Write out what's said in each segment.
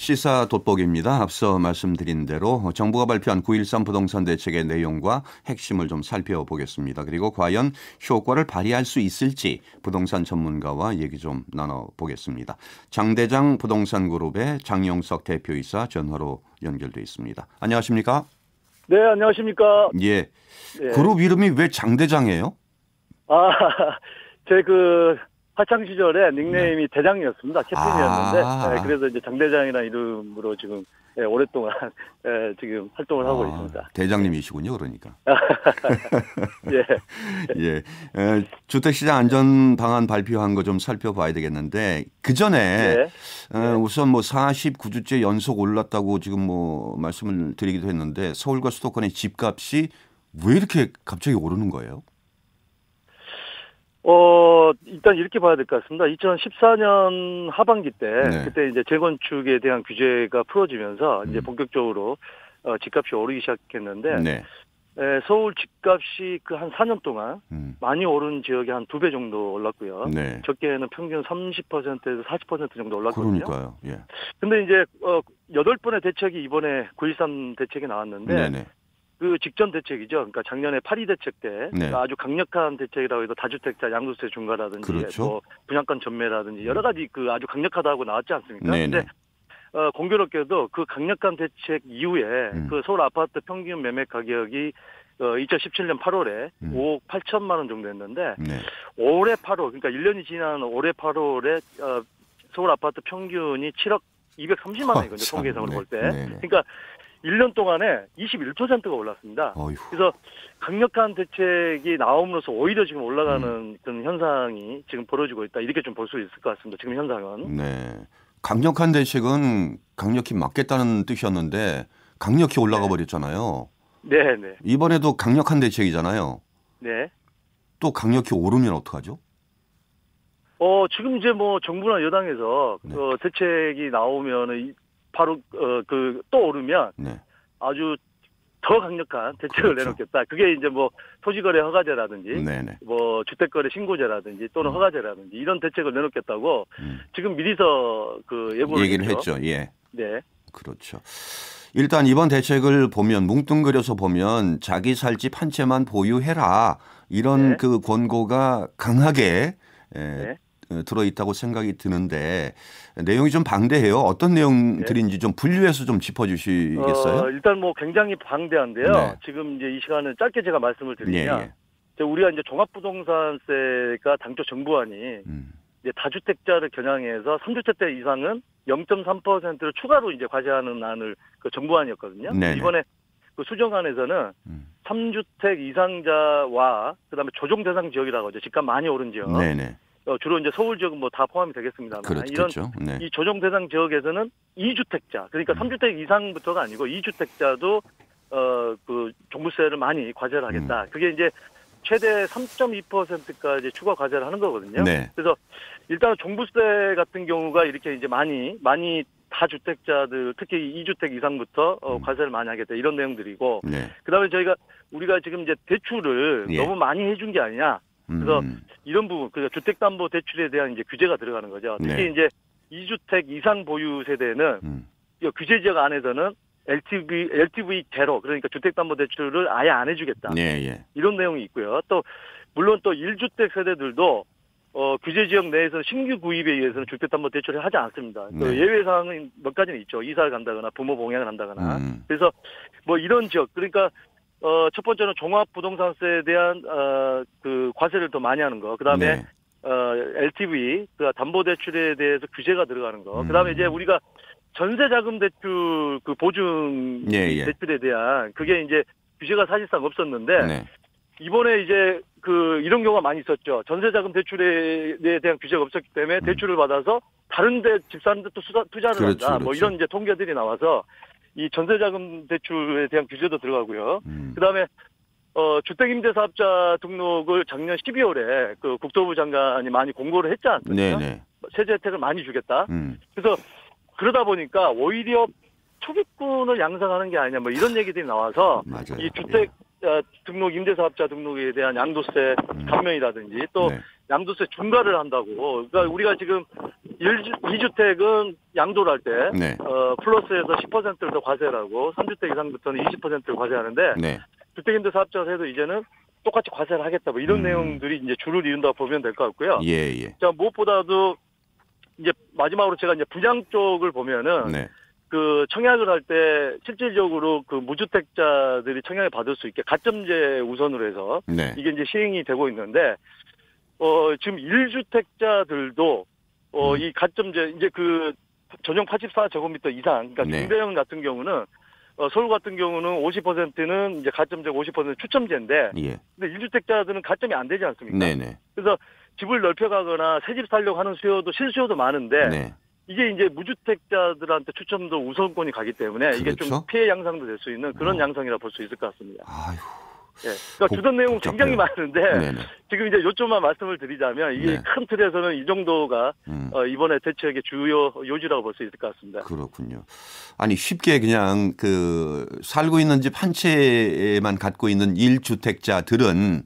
시사 돋보기입니다. 앞서 말씀드린 대로 정부가 발표한 9.13 부동산 대책의 내용과 핵심을 좀 살펴보겠습니다. 그리고 과연 효과를 발휘할 수 있을지 부동산 전문가와 얘기 좀 나눠보겠습니다. 장대장 부동산그룹의 장영석 대표이사 전화로 연결돼 있습니다. 안녕하십니까? 네, 안녕하십니까? 예. 네. 그룹 이름이 왜 장대장이에요? 제 학창 시절에 닉네임이 대장이었습니다. 캡틴이었는데, 그래서 이제 장대장이라는 이름으로 지금 오랫동안 지금 활동을 하고 있습니다. 대장님이시군요, 그러니까. 예. 예. 주택시장 안전 방안 발표한 거 좀 살펴봐야 되겠는데 그 전에 우선 49주째 연속 올랐다고 지금 말씀을 드리기도 했는데 서울과 수도권의 집값이 왜 이렇게 갑자기 오르는 거예요? 일단 이렇게 봐야 될 것 같습니다. 2014년 하반기 때, 그때 이제 재건축에 대한 규제가 풀어지면서 이제 본격적으로 집값이 오르기 시작했는데, 서울 집값이 한 4년 동안 많이 오른 지역이 한 2배 정도 올랐고요. 적게는 평균 30%에서 40% 정도 올랐거든요. 그러니까요. 예. 근데 이제 8번의 대책이 이번에 9.13 대책이 나왔는데, 그 직전 대책이죠. 그러니까 작년에 8.2 대책 때 아주 강력한 대책이라고 해도 다주택자 양도세 중과라든지 분양권 전매라든지 여러 가지 아주 강력하다고 나왔지 않습니까? 근데 공교롭게도 그 강력한 대책 이후에 그 서울 아파트 평균 매매 가격이 2017년 8월에 5억 8천만 원 정도 했는데 올해 8월 그러니까 1년이 지난 올해 8월에 서울 아파트 평균이 7억 230만 원이거든요. 통계상으로 볼 때. 그러니까 1년 동안에 21%가 올랐습니다. 그래서 강력한 대책이 나옴으로써 오히려 지금 올라가는 그런 현상이 지금 벌어지고 있다. 이렇게 좀 볼 수 있을 것 같습니다. 지금 현상은. 네. 강력한 대책은 강력히 막겠다는 뜻이었는데 강력히 올라가 버렸잖아요. 네. 이번에도 강력한 대책이잖아요. 네. 또 강력히 오르면 어떡하죠? 지금 이제 정부나 여당에서 대책이 나오면은 바로 또 오르면 아주 더 강력한 대책을 내놓겠다. 그게 이제 토지거래 허가제라든지 주택거래 신고제라든지 또는 허가제라든지 이런 대책을 내놓겠다고 지금 미리서 예고를 얘기를 했죠. 예. 네. 그렇죠. 일단 이번 대책을 보면 뭉뚱그려서 보면 자기 살 집 한 채만 보유해라 이런 권고가 강하게 들어있다고 생각이 드는데 내용이 좀 방대해요. 어떤 내용들인지 좀 분류해서 좀 짚어주시겠어요? 일단 굉장히 방대한데요. 지금 이제 이 시간은 짧게 제가 말씀을 드리면 우리가 이제 종합부동산세가 당초 정부안이 이제 다주택자를 겨냥해서 3주택자 이상은 0.3%를 추가로 이제 과세하는 안을 정부안이었거든요. 이번에 수정안에서는 3주택 이상자와 그다음에 조정 대상 지역이라고 하죠. 집값 많이 오른 지역. 주로 이제 서울 지역은 다 포함이 되겠습니다만 이런 이 조정 대상 지역에서는 2주택자 그러니까 3주택 이상부터가 아니고 2주택자도 종부세를 많이 과세를 하겠다. 그게 이제 최대 3.2%까지 추가 과세를 하는 거거든요. 그래서 일단 종부세 같은 경우가 이렇게 이제 많이 다주택자들 특히 2주택 이상부터 과세를 많이 하겠다 이런 내용들이고 그다음에 우리가 지금 이제 대출을 너무 많이 해준 게 아니냐. 그래서 이런 부분, 주택담보대출에 대한 이제 규제가 들어가는 거죠. 특히 이제 2주택 이상 보유 세대는 규제 지역 안에서는 LTV 제로, 그러니까 주택담보대출을 아예 안 해주겠다. 이런 내용이 있고요. 또 물론 또 1주택 세대들도 규제 지역 내에서 신규 구입에 의해서는 주택담보대출을 하지 않습니다. 예외 사항은 몇 가지는 있죠. 이사를 간다거나 부모 봉양을 한다거나. 그래서 이런 지역, 그러니까 첫 번째는 종합부동산세에 대한 과세를 더 많이 하는 거. 그다음에 LTV, 담보대출에 대해서 규제가 들어가는 거. 그다음에 이제 우리가 전세자금대출 보증 대출에 대한 그게 이제 규제가 사실상 없었는데 이번에 이제 이런 경우가 많이 있었죠. 전세자금 대출에 대한 규제가 없었기 때문에 대출을 받아서 다른데 집 사는데 또 투자를 한다. 이런 이제 통계들이 나와서 이 전세자금 대출에 대한 규제도 들어가고요. 그다음에 주택임대사업자 등록을 작년 12월에 국토부 장관이 많이 공고를 했지 않습니까? 세제 혜택을 많이 주겠다. 그래서 그러다 보니까 오히려 초기꾼을 양성하는 게 아니냐 이런 얘기들이 나와서 이 주택 등록 임대사업자 등록에 대한 양도세 감면이라든지 또 네. 양도세 중과를 한다고. 그러니까 우리가 지금 2주택은 양도를 할 때 네. 플러스에서 10%를 더 과세를 하고 3주택 이상부터는 20%를 과세하는데 네. 주택임대사업자세도 이제는 똑같이 과세를 하겠다. 뭐 이런 내용들이 이제 줄을 이룬다고 보면 될 것 같고요. 예. 자, 무엇보다도 이제 마지막으로 제가 이제 분양 쪽을 보면은 네. 그 청약을 할 때 실질적으로 그 무주택자들이 청약을 받을 수 있게 가점제 우선으로 해서 네. 이게 이제 시행이 되고 있는데 지금 1주택자들도 이 가점제 이제 그 전용 84제곱미터 이상 그러니까 네. 중대형 같은 경우는 서울 같은 경우는 50%는 이제 가점제 50% 추첨제인데 예. 근데 1주택자들은 가점이 안 되지 않습니까? 네네. 그래서 집을 넓혀가거나 새집 살려고 하는 수요도 실수요도 많은데 네. 이게 이제 무주택자들한테 추첨도 우선권이 가기 때문에 그렇죠? 이게 좀 피해 양상도 될 수 있는 그런 양상이라 볼 수 있을 것 같습니다. 아유. 예. 그러니까 주던 내용 굉장히 많은데 네네. 지금 이제 요점만 말씀을 드리자면 이게 네. 큰 틀에서는 이 정도가 이번에 대책의 주요 요지라고 볼 수 있을 것 같습니다. 그렇군요. 아니 쉽게 그냥 그 살고 있는 집 한 채만 갖고 있는 1주택자들은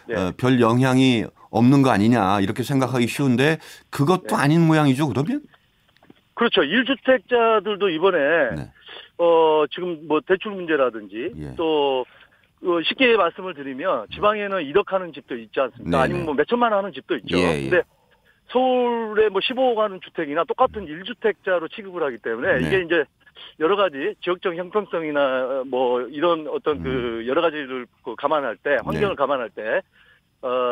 네. 별 영향이 없는 거 아니냐 이렇게 생각하기 쉬운데 그것도 아닌 모양이죠 그러면? 그렇죠. 1주택자들도 이번에 네. 지금 뭐 대출 문제라든지 예. 또 쉽게 말씀을 드리면 지방에는 1억 하는 집도 있지 않습니까? 네네. 아니면 뭐 몇천만 원 하는 집도 있죠. 예. 근데 서울에 뭐 15억 하는 주택이나 똑같은 1주택자로 취급을 하기 때문에 네. 이게 이제 여러 가지 지역적 형평성이나 뭐 이런 어떤 그 여러 가지를 감안할 때 환경을 네. 감안할 때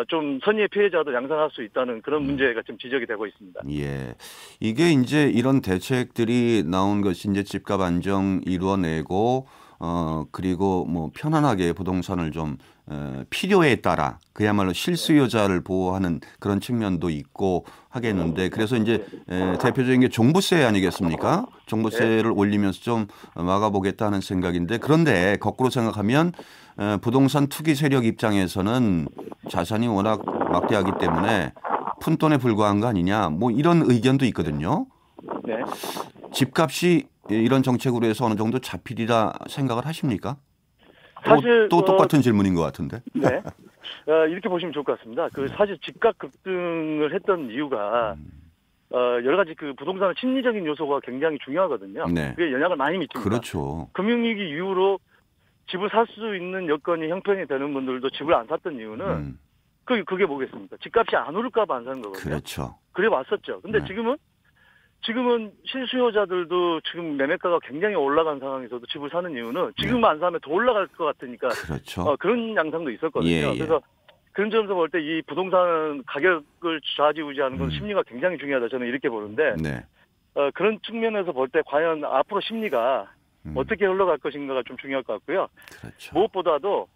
좀 선의의 피해자도 양상할 수 있다는 그런 문제가 지금 지적이 되고 있습니다. 예. 이게 이제 이런 대책들이 나온 것이 이제 집값 안정 이루어내고 그리고 뭐 편안하게 부동산을 좀 필요에 따라 그야말로 실수요자를 보호하는 그런 측면도 있고 하겠는데 그래서 이제 대표적인 게 종부세 아니겠습니까? 종부세를 올리면서 좀 막아보겠다는 생각인데 그런데 거꾸로 생각하면 부동산 투기 세력 입장에서는 자산이 워낙 막대하기 때문에 푼돈에 불과한 거 아니냐 뭐 이런 의견도 있거든요. 네. 집값이 이런 정책으로 해서 어느 정도 잡히리라 생각을 하십니까? 사실 또 똑같은 질문인 것 같은데. 네. 이렇게 보시면 좋을 것 같습니다. 그 사실 집값 급등을 했던 이유가 여러 가지 그 부동산 심리적인 요소가 굉장히 중요하거든요. 네. 그게 영향을 많이 미칩니다. 그렇죠. 금융위기 이후로 집을 살 수 있는 여건이 형편이 되는 분들도 집을 안 샀던 이유는 그게 뭐겠습니까? 집값이 안 오를까 봐 안 사는 거거든요. 그렇죠. 그래 왔었죠. 근데 네. 지금은 실수요자들도 지금 매매가가 굉장히 올라간 상황에서도 집을 사는 이유는 지금 안 사면 더 올라갈 것 같으니까 그렇죠. 그런 양상도 있었거든요. 예. 그래서 그런 점에서 볼 때 이 부동산 가격을 좌지우지하는 건 심리가 굉장히 중요하다. 저는 이렇게 보는데 네. 그런 측면에서 볼 때 과연 앞으로 심리가 어떻게 흘러갈 것인가가 좀 중요할 것 같고요. 그렇죠. 무엇보다도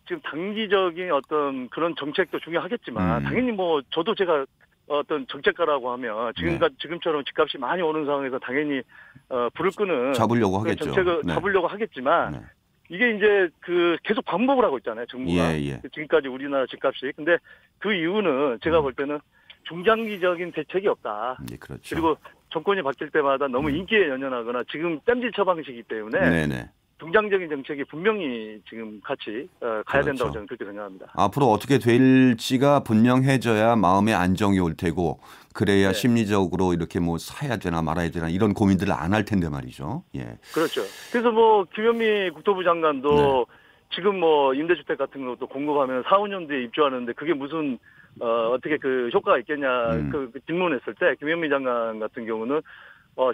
지금 단기적인 어떤 그런 정책도 중요하겠지만 당연히 뭐 저도 제가 어떤 정책가라고 하면 지금처럼 집값이 많이 오는 상황에서 당연히 불을 끄는 잡으려고 하겠죠. 정책을 네. 잡으려고 하겠지만 네. 이게 이제 그 계속 반복을 하고 있잖아요, 정부가. 예. 지금까지 우리나라 집값이. 근데 그 이유는 제가 볼 때는 중장기적인 대책이 없다. 예, 그렇죠. 그리고 정권이 바뀔 때마다 너무 인기에 연연하거나 지금 땜질 처방식이기 때문에 네네. 중장적인 정책이 분명히 지금 같이 가야 된다고 그렇죠. 저는 그렇게 생각합니다. 앞으로 어떻게 될지가 분명해져야 마음의 안정이 올 테고 그래야 네. 심리적으로 이렇게 뭐 사야 되나 말아야 되나 이런 고민들을 안 할 텐데 말이죠. 예. 그렇죠. 그래서 뭐 김현미 국토부 장관도 네. 지금 뭐 임대주택 같은 것도 공급하면 4, 5년 뒤에 입주하는데 그게 무슨 어떻게 그 효과가 있겠냐 그 질문했을 때 김현미 장관 같은 경우는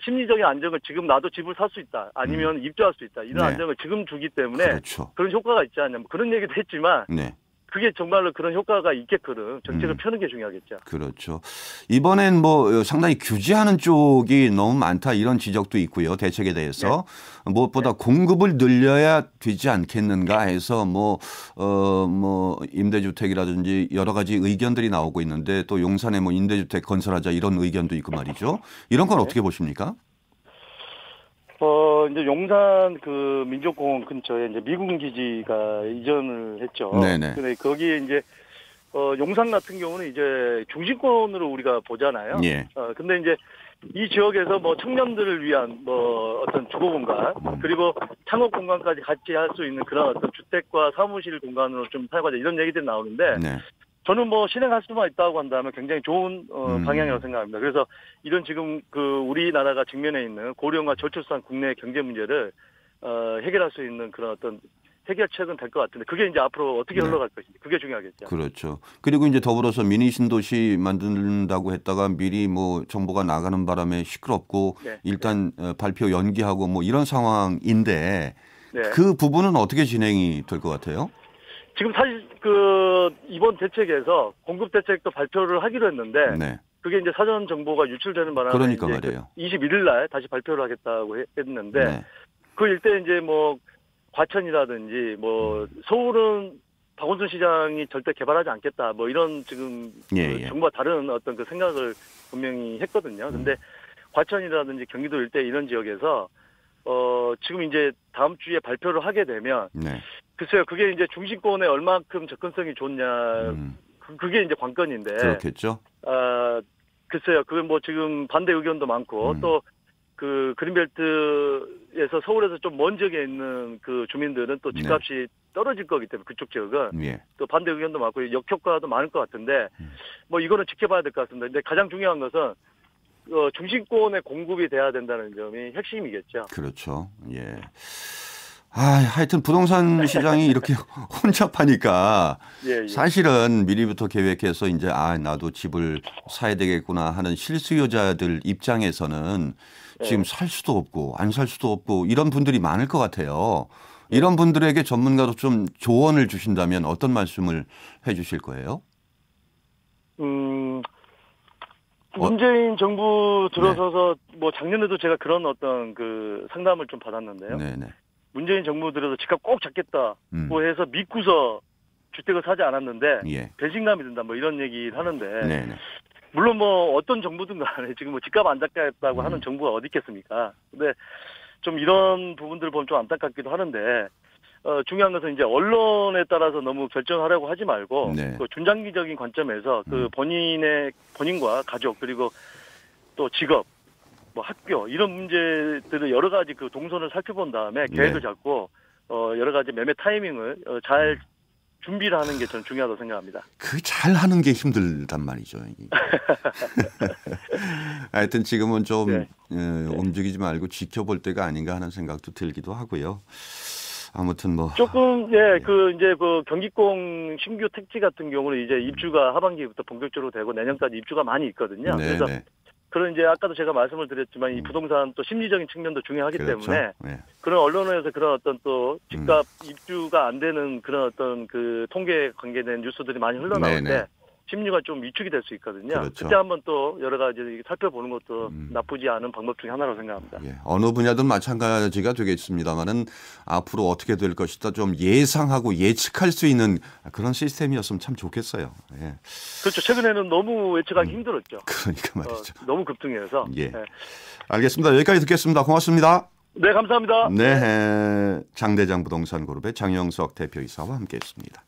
심리적인 안정을 지금 나도 집을 살 수 있다. 아니면 입주할 수 있다. 이런 네. 안정을 지금 주기 때문에 그렇죠. 그런 효과가 있지 않냐. 뭐 그런 얘기도 했지만 네. 그게 정말로 그런 효과가 있게끔 정책을 펴는 게 중요하겠죠. 그렇죠. 이번엔 뭐 상당히 규제하는 쪽이 너무 많다 이런 지적도 있고요. 대책에 대해서. 무엇보다 공급을 늘려야 되지 않겠는가 해서 뭐 임대주택이라든지 여러 가지 의견들이 나오고 있는데 또 용산에 뭐 임대주택 건설하자 이런 의견도 있고 말이죠. 이런 건 어떻게 보십니까? 이제 용산 그 민족공원 근처에 이제 미군 기지가 이전을 했죠. 네네. 근데 거기에 이제 용산 같은 경우는 이제 중심권으로 우리가 보잖아요. 예. 근데 이제 이 지역에서 뭐 청년들을 위한 뭐 어떤 주거 공간 그리고 창업 공간까지 같이 할 수 있는 그런 어떤 주택과 사무실 공간으로 좀 사용하자 이런 얘기들이 나오는데 네. 저는 뭐 실행할 수만 있다고 한다면 굉장히 좋은 방향이라고 생각합니다. 그래서 이런 지금 그 우리나라가 직면해 있는 고령화 저출산 국내 경제 문제를 해결할 수 있는 그런 어떤 해결책은 될 것 같은데 그게 이제 앞으로 어떻게 흘러갈 것인지 그게 중요하겠죠. 그렇죠. 그리고 이제 더불어서 미니 신도시 만든다고 했다가 미리 뭐 정보가 나가는 바람에 시끄럽고 일단 발표 연기하고 뭐 이런 상황인데 그 부분은 어떻게 진행이 될 것 같아요? 지금 사실 그 이번 대책에서 공급 대책도 발표를 하기로 했는데 그게 이제 사전 정보가 유출되는 바람에 그러니까 말이에요. 21일 날 다시 발표를 하겠다고 했는데 그 일대 이제 뭐 과천이라든지 뭐 서울은 박원순 시장이 절대 개발하지 않겠다 뭐 이런 지금 그 정부와 다른 어떤 그 생각을 분명히 했거든요. 근데 과천이라든지 경기도 일대 이런 지역에서 지금 이제 다음 주에 발표를 하게 되면 글쎄요 그게 이제 중심권에 얼마큼 접근성이 좋냐 그게 이제 관건인데 그렇겠죠. 글쎄요 그게 뭐 지금 반대 의견도 많고 또 그 그린벨트에서 서울에서 좀 먼 지역에 있는 그 주민들은 또 집값이 떨어질 거기 때문에 그쪽 지역은 또 반대 의견도 많고 역효과도 많을 것 같은데 뭐 이거는 지켜봐야 될 것 같습니다. 근데 가장 중요한 것은 중심권에 공급이 돼야 된다는 점이 핵심이겠죠. 그렇죠. 예. 하여튼 부동산 시장이 이렇게 혼잡하니까 사실은 미리부터 계획해서 이제 나도 집을 사야 되겠구나 하는 실수요자들 입장에서는 지금 살 수도 없고 안 살 수도 없고 이런 분들이 많을 것 같아요. 이런 분들에게 전문가도 좀 조언을 주신다면 어떤 말씀을 해 주실 거예요? 문재인 정부 들어서서 뭐 작년에도 제가 그런 어떤 그 상담을 좀 받았는데요. 문재인 정부 들어서 집값 꼭 잡겠다고 해서 믿고서 주택을 사지 않았는데 배신감이 든다 뭐 이런 얘기를 하는데 물론 뭐 어떤 정부든 간에 지금 뭐 집값 안 잡겠다고 하는 정부가 어디 있겠습니까? 근데 좀 이런 부분들을 보면 좀 안타깝기도 하는데 중요한 것은 이제 언론에 따라서 너무 결정하려고 하지 말고 그 중장기적인 관점에서 그 본인과 가족 그리고 또 직업 뭐 학교 이런 문제들을 여러 가지 그 동선을 살펴본 다음에 계획을 잡고 여러 가지 매매 타이밍을 잘 준비를 하는 게 저는 중요하다고 생각합니다. 그 잘 하는 게 힘들단 말이죠. 하여튼 지금은 좀 움직이지 말고 지켜볼 때가 아닌가 하는 생각도 들기도 하고요. 아무튼 뭐 조금 그 이제 그 경기권 신규 택지 같은 경우는 이제 입주가 하반기부터 본격적으로 되고 내년까지 입주가 많이 있거든요. 그래서 그런 이제 아까도 제가 말씀을 드렸지만 이 부동산 또 심리적인 측면도 중요하기 때문에 그런 언론에서 그런 어떤 또 집값 입주가 안 되는 그런 어떤 그 통계 관계된 뉴스들이 많이 흘러나올 때 심리가 좀 위축이 될 수 있거든요. 그때 한번 또 여러 가지 살펴보는 것도 나쁘지 않은 방법 중에 하나라고 생각합니다. 어느 분야든 마찬가지가 되겠습니다만은 앞으로 어떻게 될 것이다 좀 예상하고 예측할 수 있는 그런 시스템이었으면 참 좋겠어요. 그렇죠. 최근에는 너무 예측하기 힘들었죠. 그러니까 말이죠. 너무 급등해서. 알겠습니다. 여기까지 듣겠습니다. 고맙습니다. 네, 감사합니다. 네, 장대장 부동산 그룹의 장영석 대표이사와 함께했습니다.